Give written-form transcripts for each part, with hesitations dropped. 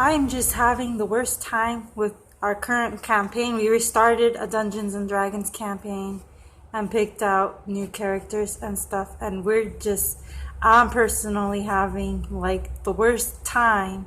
I'm just having the worst time with our current campaign. We restarted a Dungeons and Dragons campaign and picked out new characters and stuff, and I'm personally having like the worst time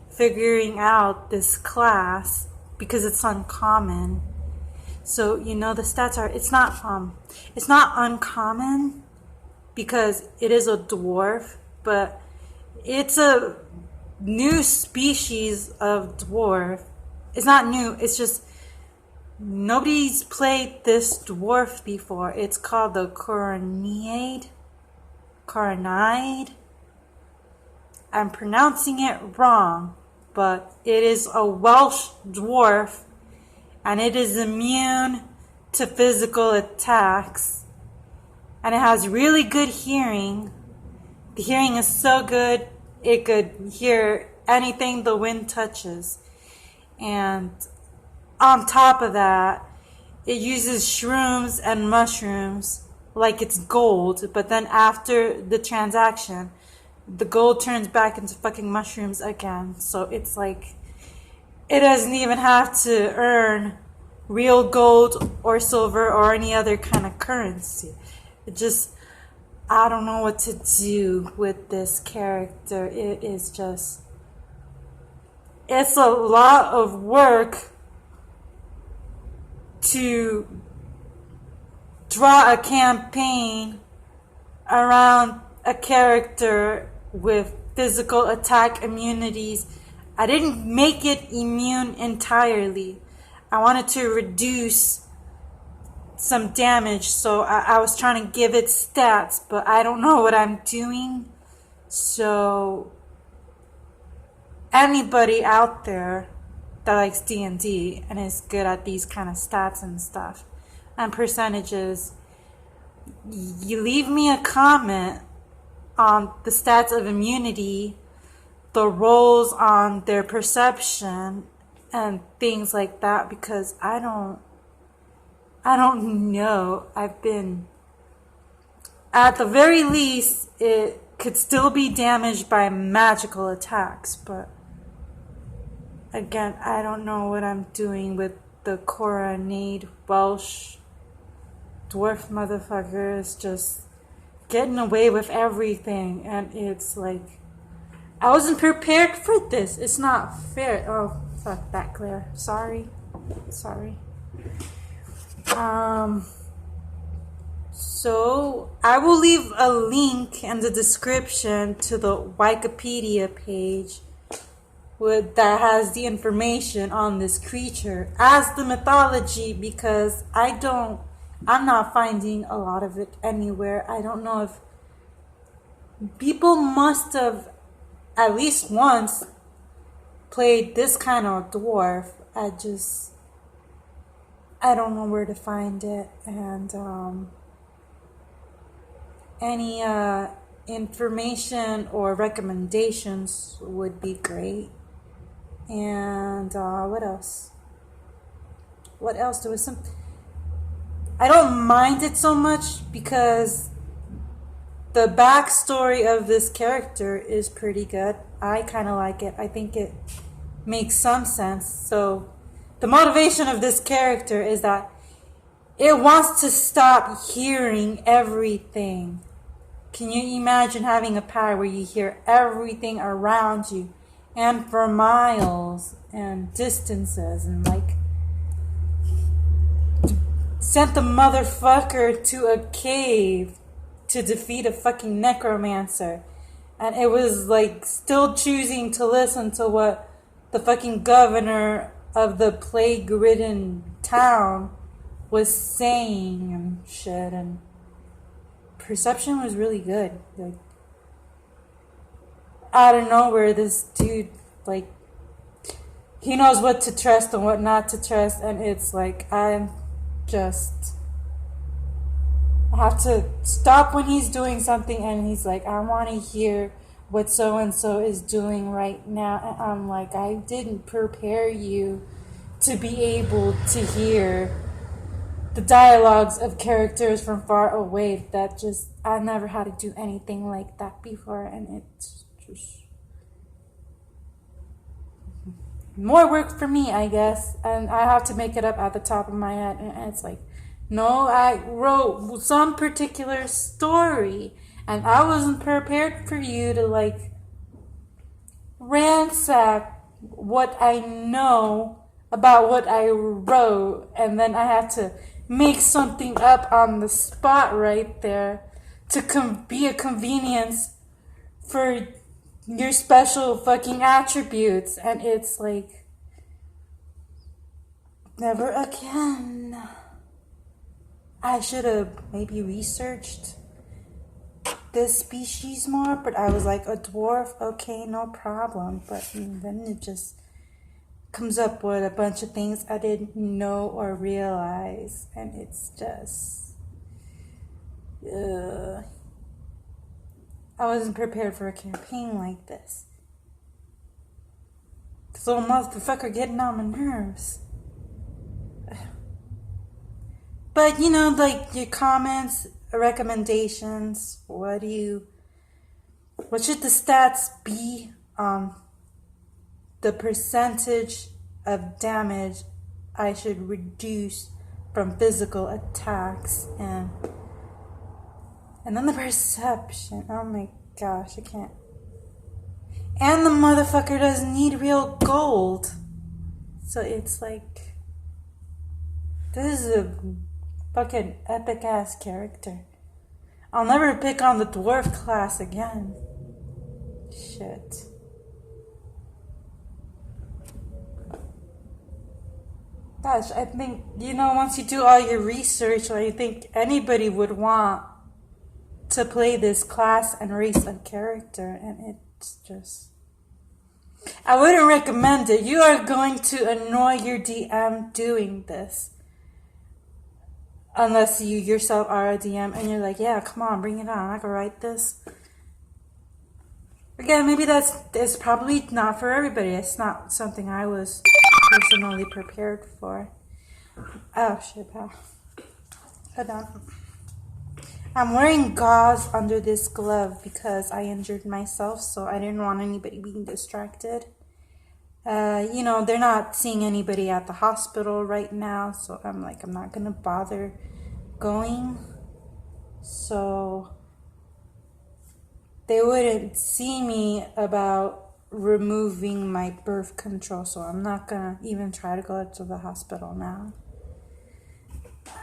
figuring out this class because it's uncommon. So the stats are it's not uncommon because it is a dwarf, but it's a new species of dwarf. It's not new, it's just nobody's played this dwarf before. It's called the Coronide. I'm pronouncing it wrong, but it is a Welsh dwarf, and it is immune to physical attacks, and it has really good hearing. The hearing is so good it could hear anything the wind touches. And on top of that, it uses shrooms and mushrooms like it's gold, but then after the transaction, the gold turns back into fucking mushrooms again. So it's like, it doesn't even have to earn real gold or silver or any other kind of currency. I don't know what to do with this character. It's a lot of work to draw a campaign around a character with physical attack immunities. I didn't make it immune entirely. I wanted to reduce some damage, so I was trying to give it stats, but I don't know what I'm doing. So anybody out there that likes D&D and is good at these kind of stats and stuff and percentages, you leave me a comment on the stats of immunity, the rolls on their perception, and things like that, because I don't know. At the very least, it could still be damaged by magical attacks, but again, I don't know what I'm doing with the Coronide Welsh dwarf motherfucker. Is just getting away with everything, and it's like, I wasn't prepared for this. It's not fair. Oh, fuck that, Claire. Sorry. So I will leave a link in the description to the Wikipedia page that has the information on this creature as the mythology, because I'm not finding a lot of it anywhere. I don't know if people must have at least once played this kind of dwarf. I don't know where to find it, and any information or recommendations would be great. And what else? There was some. I don't mind it so much because the backstory of this character is pretty good. I kind of like it. I think it makes some sense. So the motivation of this character is that it wants to stop hearing everything. Can you imagine having a power where you hear everything around you and for miles and distances, and like sent the motherfucker to a cave to defeat a fucking necromancer, and it was like still choosing to listen to what the fucking governor of the plague-ridden town was saying and shit, and perception was really good. Like, out of nowhere, this dude, like, he knows what to trust and what not to trust, and it's like, I have to stop when he's doing something, and he's like, I want to hear what so-and-so is doing right now. And I'm like, I didn't prepare you to be able to hear the dialogues of characters from far away. I never had to do anything like that before, and it's just more work for me, I guess, and I have to make it up at the top of my head. And it's like, no, I wrote some particular story, and I wasn't prepared for you to like ransack what I know about what I wrote, and then I have to make something up on the spot right there to be a convenience for your special fucking attributes. And it's like, never again. I should have maybe researched this species more, but I was like, a dwarf, okay, no problem. But then it just comes up with a bunch of things I didn't know or realize, and it's just, I wasn't prepared for a campaign like this. This little motherfucker getting on my nerves. But like your comments, recommendations, what should the stats be on the percentage of damage I should reduce from physical attacks, and then the perception. Oh my gosh, I can't. And the motherfucker doesn't need real gold. So it's like, this is a fucking epic ass character. I'll never pick on the dwarf class again. Shit. Gosh, I think, once you do all your research, I think anybody would want to play this class and race of character, and it's just, I wouldn't recommend it. You are going to annoy your DM doing this. Unless you yourself are a DM and you're like, yeah, come on, bring it on, I can write this. Again, maybe it's probably not for everybody. It's not something I was personally prepared for. Oh shit, pal. Hold on. I'm wearing gauze under this glove because I injured myself, so I didn't want anybody being distracted. They're not seeing anybody at the hospital right now, so I'm not gonna bother going. So they wouldn't see me about removing my birth control, so I'm not gonna even try to go to the hospital now.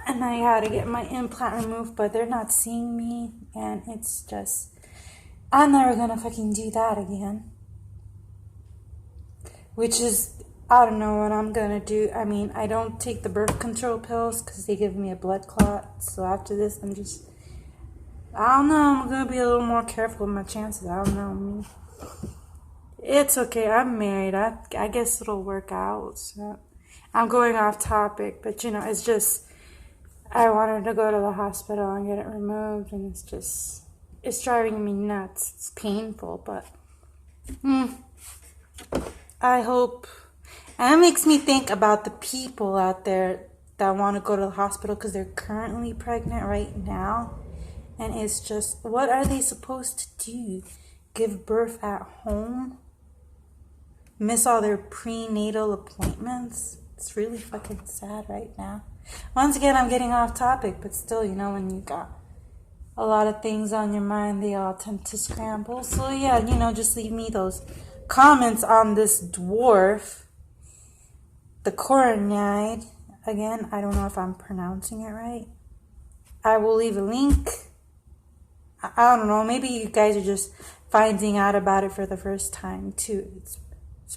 And I had to get my implant removed, but they're not seeing me, and it's just, I'm never gonna fucking do that again. Which is, I don't know what I'm gonna do. I mean, I don't take the birth control pills because they give me a blood clot. So after this, I don't know, I'm gonna be a little more careful with my chances. I don't know. It's okay, I'm married. I guess it'll work out. So I'm going off topic, but it's just, I wanted to go to the hospital and get it removed, and it's driving me nuts. It's painful, but I hope, and it makes me think about the people out there that want to go to the hospital because they're currently pregnant right now, and it's just, what are they supposed to do? Give birth at home? Miss all their prenatal appointments? It's really fucking sad right now. Once again, I'm getting off topic, but still, when you got a lot of things on your mind, they all tend to scramble. So yeah, just leave me those comments on this dwarf, the Coronide. Again, I don't know if I'm pronouncing it right. I will leave a link. I don't know, maybe you guys are just finding out about it for the first time too. It's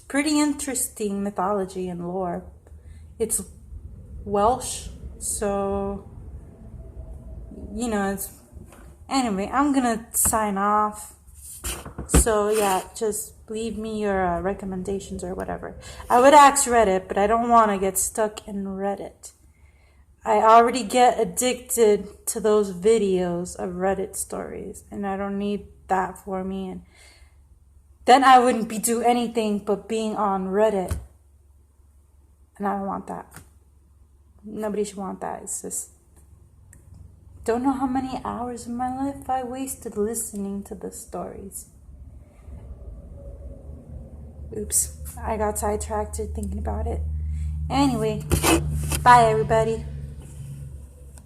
pretty interesting mythology and lore. It's Welsh, so anyway, I'm gonna sign off. So yeah, just leave me your recommendations or whatever. I would ask Reddit, but I don't want to get stuck in Reddit. I already get addicted to those videos of Reddit stories, and I don't need that for me. And then I wouldn't be do anything but being on Reddit, and I don't want that. Nobody should want that. It's just, don't know how many hours of my life I wasted listening to the stories. Oops, I got sidetracked thinking about it. Anyway, bye everybody.